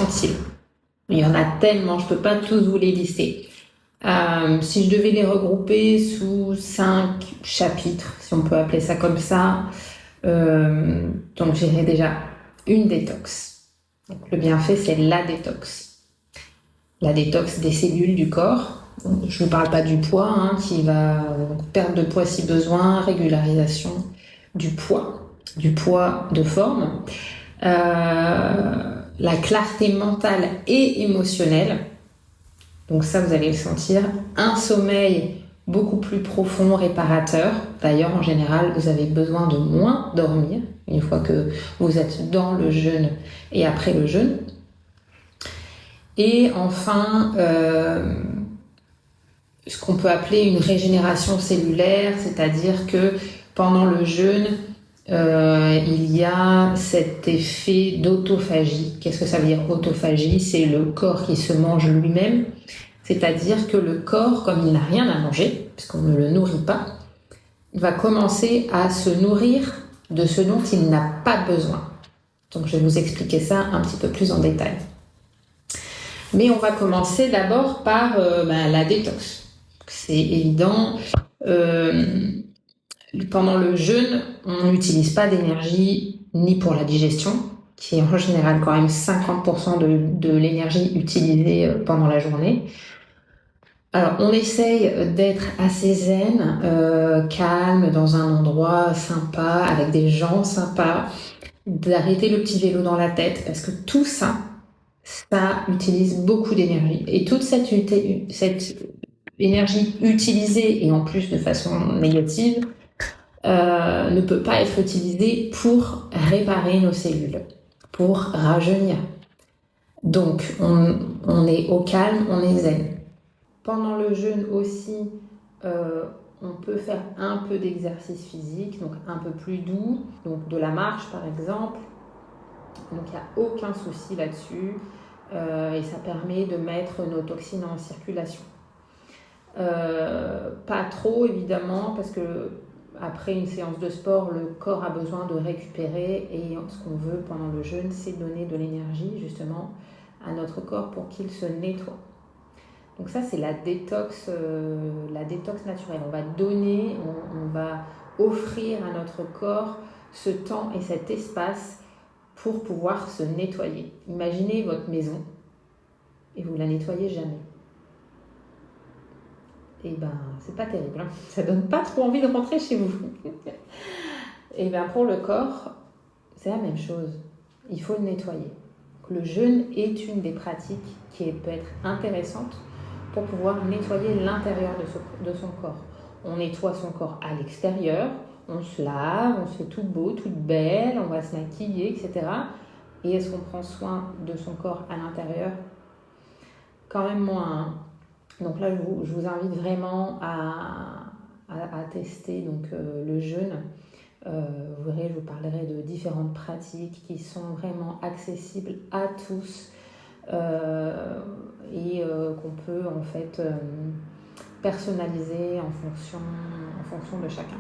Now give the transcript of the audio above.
sont-ils? Il y en a tellement, je ne peux pas tous vous les lister. Si je devais les regrouper sous 5 chapitres, si on peut appeler ça comme ça, donc j'irai déjà une détox. Donc, le bienfait, c'est la détox. La détox des cellules du corps. Je ne vous parle pas du poids, qui va perdre de poids si besoin, régularisation du poids de forme, la clarté mentale et émotionnelle. Donc ça, vous allez le sentir. Un sommeil beaucoup plus profond, réparateur. D'ailleurs, en général, vous avez besoin de moins dormir une fois que vous êtes dans le jeûne et après le jeûne. Et enfin, ce qu'on peut appeler une régénération cellulaire, c'est-à-dire que pendant le jeûne, il y a cet effet d'autophagie. Qu'est-ce que ça veut dire autophagie? C'est le corps qui se mange lui-même, c'est-à-dire que le corps, comme il n'a rien à manger, puisqu'on ne le nourrit pas, il va commencer à se nourrir de ce dont il n'a pas besoin. Donc je vais vous expliquer ça un petit peu plus en détail. Mais on va commencer d'abord par la détox. C'est évident. Pendant le jeûne, on n'utilise pas d'énergie ni pour la digestion, qui est en général quand même 50% de l'énergie utilisée pendant la journée. Alors, on essaye d'être assez zen, calme, dans un endroit sympa, avec des gens sympas, d'arrêter le petit vélo dans la tête, parce que tout ça utilise beaucoup d'énergie. Et toute cette énergie utilisée, et en plus de façon négative, ne peut pas être utilisée pour réparer nos cellules, pour rajeunir. Donc, on est au calme, on est zen. Pendant le jeûne aussi, on peut faire un peu d'exercice physique, donc un peu plus doux, donc de la marche par exemple. Donc il n'y a aucun souci là-dessus et ça permet de mettre nos toxines en circulation. Pas trop évidemment parce que après une séance de sport, le corps a besoin de récupérer et ce qu'on veut pendant le jeûne, c'est donner de l'énergie justement à notre corps pour qu'il se nettoie. Donc ça, c'est la détox naturelle. On va donner, on va offrir à notre corps ce temps et cet espace pour pouvoir se nettoyer. Imaginez votre maison et vous la nettoyez jamais. Et c'est pas terrible, ça donne pas trop envie de rentrer chez vous. Et pour le corps, c'est la même chose. Il faut le nettoyer. Le jeûne est une des pratiques qui peut être intéressante pour pouvoir nettoyer l'intérieur de son corps. On nettoie son corps à l'extérieur, on se lave, on se fait tout beau, toute belle, on va se maquiller, etc. Et est-ce qu'on prend soin de son corps à l'intérieur? Quand même moins. Donc là, je vous invite vraiment à tester le jeûne. Vous verrez, je vous parlerai de différentes pratiques qui sont vraiment accessibles à tous et qu'on peut en fait personnaliser en fonction de chacun.